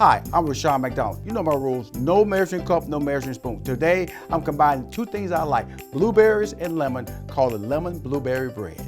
Hi, I'm Rushion McDonald. You know my rules, no measuring cup, no measuring spoon. Today, I'm combining two things I like, blueberries and lemon, called the lemon blueberry bread.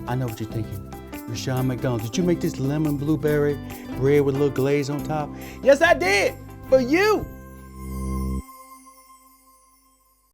I know what you're thinking. Rushion McDonald, did you make this lemon blueberry bread with a little glaze on top? Yes, I did, for you.